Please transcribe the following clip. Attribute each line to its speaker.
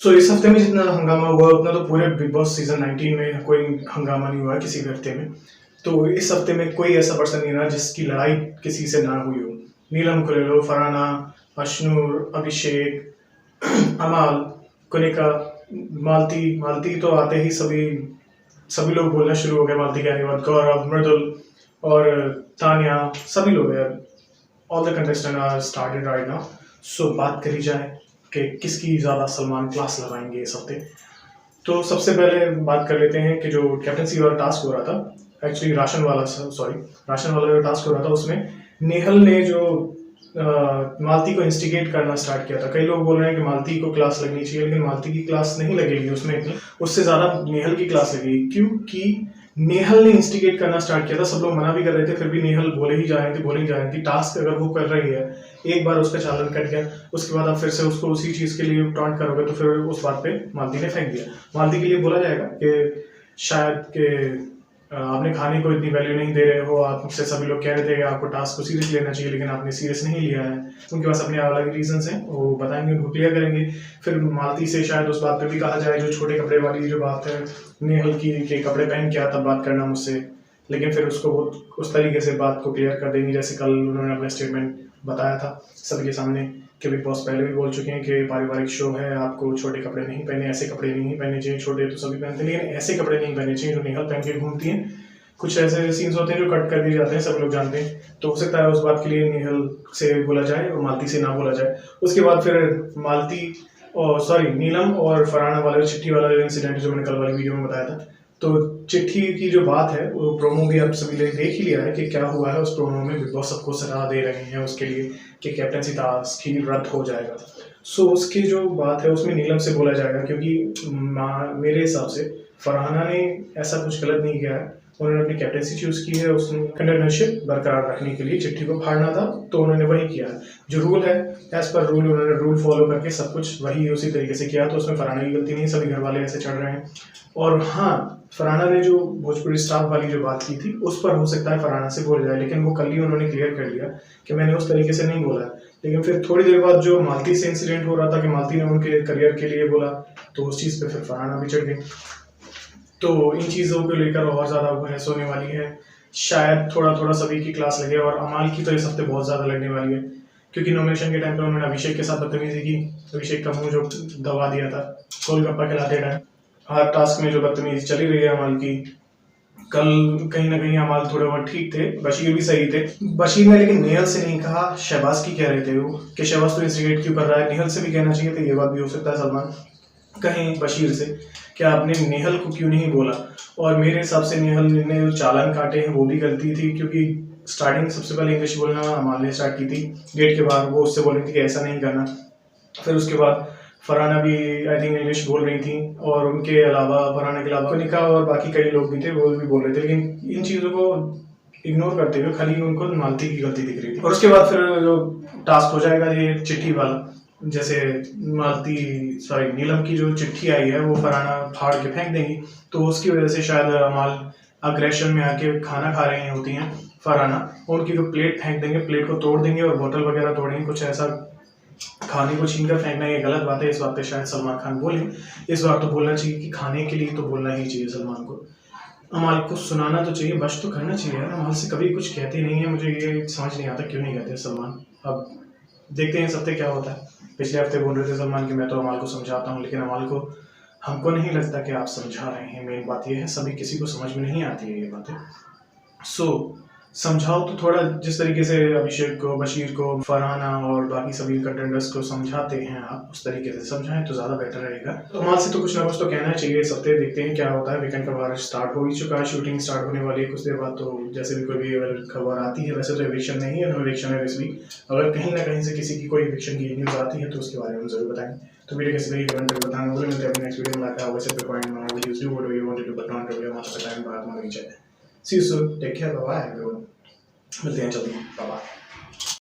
Speaker 1: इस हफ्ते में जितना हंगामा हुआ उतना तो पूरे बिग बॉस सीजन 19 में कोई हंगामा नहीं हुआ किसी भी हफ्ते में। तो इस हफ्ते में कोई ऐसा पर्सन नहीं रहा जिसकी लड़ाई किसी से ना हुई हो। नीलम को ले लो, फरहाना, अशनूर, अभिषेक, अमाल, कुनिका, मालती। मालती तो आते ही सभी सभी लोग बोलना शुरू हो गए मालती के आने के बाद। गौरव, मृदुल और तान्या, सभी लोग हैं। All the contestant are started right now. बात करी जाए कि किसकी ज़्यादा सलमान क्लास लगाएंगे इस हफ्ते। तो सबसे पहले बात कर लेते हैं कि जो कैप्टनसी वाला टास्क हो रहा था, एक्चुअली राशन वाला जो टास्क हो रहा था, उसमें नेहल ने जो मालती को इंस्टिगेट करना स्टार्ट किया था। कई लोग बोल रहे हैं कि मालती को क्लास लगनी चाहिए, लेकिन मालती की क्लास नहीं लगेगी उसमें इतनी, उससे ज़्यादा नेहल की क्लास लगेगी, क्योंकि नेहल ने इंस्टिगेट करना स्टार्ट किया था। सब लोग मना भी कर रहे थे, फिर भी नेहल बोले ही जा रही थी। टास्क अगर वो कर रही है, एक बार उसका चालन कट गया, उसके बाद आप फिर से उसको उसी चीज़ के लिए टॉन्ट करोगे, तो फिर उस बात पे मालती ने फेंक दिया। मालती के लिए बोला जाएगा कि शायद कि आपने खाने को इतनी वैल्यू नहीं दे रहे हो, आपसे सभी लोग कह रहे थे कि आपको टास्क को सीरियस लेना चाहिए, लेकिन आपने सीरियस नहीं लिया है। उनके पास अपने अलग रीजंस हैं, वो बताएंगे, उनको क्लियर करेंगे। फिर मालती से शायद उस बात पे भी कहा जाए, जो छोटे कपड़े वाली जो बात है नेहल की, के कपड़े पहन के तब बात करना मुझसे, लेकिन फिर उसको वो उस तरीके से बात को क्लियर कर देंगी जैसे कल उन्होंने अपना स्टेटमेंट बताया था सबके सामने कि बिग बॉस पहले भी बोल चुके हैं कि पारिवारिक शो है, आपको छोटे कपड़े नहीं पहने, ऐसे कपड़े नहीं पहने चाहिए। छोटे तो सभी पहनते हैं, लेकिन ऐसे कपड़े नहीं पहने चाहिए जो नेहल पहन के घूमती हैं। कुछ ऐसे सीन्स होते हैं जो कट कर दिए जाते हैं, सब लोग जानते हैं। तो हो सकता है उस बात के लिए नेहल से बोला जाए और मालती से ना बोला जाए। उसके बाद फिर मालती और नीलम और फरहाना वाला चिट्ठी वाला इंसिडेंट जो मैंने कल वाली वीडियो में बताया था, तो चिट्ठी की जो बात है वो प्रोमो भी आप सभी ने देख ही लिया है कि क्या हुआ है उस प्रोमो में। बिग बॉस सबको सलाह दे रहे हैं उसके लिए कि कैप्टनसी टास्क ही रद्द हो जाएगा। उसकी जो बात है उसमें नीलम से बोला जाएगा, क्योंकि मेरे हिसाब से फरहाना ने ऐसा कुछ गलत नहीं किया है। उन्होंने अपनी कैप्टनसी चूज की है, उसने कंटेनरशिप बरकरार रखने के लिए चिट्ठी को फाड़ना था, तो उन्होंने वही किया है। जो रूल है, एज पर रूल उन्होंने रूल फॉलो करके सब कुछ वही उसी तरीके से किया, तो उसमें फरहाना की गलती नहीं, सभी घर वाले ऐसे चढ़ रहे हैं। और हाँ, फरहाना ने जो भोजपुरी स्टाफ वाली जो बात की थी उस पर हो सकता है फरहाना से बोल जाए, लेकिन वो कल ही उन्होंने क्लियर कर लिया कि मैंने उस तरीके से नहीं बोला। लेकिन फिर थोड़ी देर बाद जो मालती से इंसिडेंट हो रहा था कि मालती ने उनके करियर के लिए बोला, तो उस चीज़ पे फिर फरहाना भी चढ़ गई। तो इन चीज़ों को लेकर और ज़्यादा बहस होने वाली है। शायद थोड़ा थोड़ा सभी की क्लास लगे, और अमाल की तो इस हफ्ते बहुत ज़्यादा लगने वाली है, क्योंकि नॉमिनेशन के टाइम पे उन्होंने अभिषेक के साथ बदतमीजी की। अभिषेक का मुंह जो दबा दिया था गोलगप्पा खिलाते टाइम। हर टास्क में जो बदतमीजी चली रही है अमाल की, कल कहीं ना कहीं अमाल थोड़े बहुत ठीक थे, बशीर भी सही थे। बशीर ने लेकिन नेहल से नहीं कहा, शहबाज की कह रहे थे वो कि शहबाज तो इंस्टिगेट क्यों कर रहा है। नेहल से भी कहना चाहिए, तो ये बात भी हो सकता है सलमान कहीं बशीर से कि आपने नेहल को क्यों नहीं बोला। और मेरे हिसाब से नेहल ने जो चालान काटे हैं वो भी गलती थी, क्योंकि स्टार्टिंग सबसे पहले इंग्लिश बोलना अमाल ने स्टार्ट की थी गेट के बाहर, वो उससे बोल रही थी कि ऐसा नहीं करना। फिर उसके बाद फरहाना भी आई थिंक इंग्लिश बोल रही थी, और उनके अलावा फरहाना के अलावा निका और बाकी कई लोग भी थे, वो भी बोल रहे थे। लेकिन इन चीज़ों को इग्नोर करते हुए खाली उनको मालती की गलती दिख रही थी। और उसके बाद फिर जो टास्क हो जाएगा ये चिट्ठी वाला, जैसे नीलम की जो चिट्ठी आई है वो फरहाना फाड़ के फेंक देंगी, तो उसकी वजह से शायद अमाल अग्रेशन में आके खाना खा रही होती हैं फरहाना, उनकी जो प्लेट फेंक देंगे, प्लेट को तोड़ देंगे और बोतल वगैरह तोड़ेंगे। कुछ ऐसा खाने को छीन कर फेंकना ये गलत बात है। इस बात पे शायद सलमान खान बोले, इस बार तो बोलना चाहिए कि खाने के लिए तो बोलना ही चाहिए सलमान को। अमाल को सुनाना तो चाहिए, बश तो करना चाहिए यार। अमाल से कभी कुछ कहते नहीं है, मुझे ये समझ नहीं आता क्यों नहीं कहते सलमान। अब देखते हैं इस हफ्ते क्या होता है। पिछले हफ्ते बोल रहे थे सलमान कि मैं तो अमाल को समझाता हूँ, लेकिन अमाल को हमको नहीं लगता कि आप समझा रहे हैं। मेन बात यह है, सभी किसी को समझ में नहीं आती है ये बातें। समझाओ तो थोड़ा, जिस तरीके से अभिषेक को, बशीर को, फरहाना और बाकी सभी कंटेंडर्स को समझाते हैं आप, उस तरीके से समझाएं तो ज़्यादा बेटर रहेगा। तो अमाल से तो कुछ ना कुछ तो कहना चाहिए इस हफ्ते। देखते हैं क्या होता है। वीकेंड का बार स्टार्ट हो ही चुका है, शूटिंग स्टार्ट होने वाली है कुछ देर बाद। तो जैसे भी कोई भी अगर खबर आती है, वैसे तो एविक्शन नहीं है, नो एविक्शन है वैसे भी, अगर कहीं ना कहीं से किसी की कोई एविक्शन की न्यूज़ आती है तो उसके बारे में जरूर बताएं। तो वीडियो कैसे लगी कमेंट करके बताना भूलें। मिलते हैं अपने नेक्स्ट वीडियो में। लाइक वैसे पे पॉइंट में videos do what you want to but not really must time बात मांगी जाए। See you soon, take care, bye bye everyone. मिलते हैं जल्दी, बाय बाय।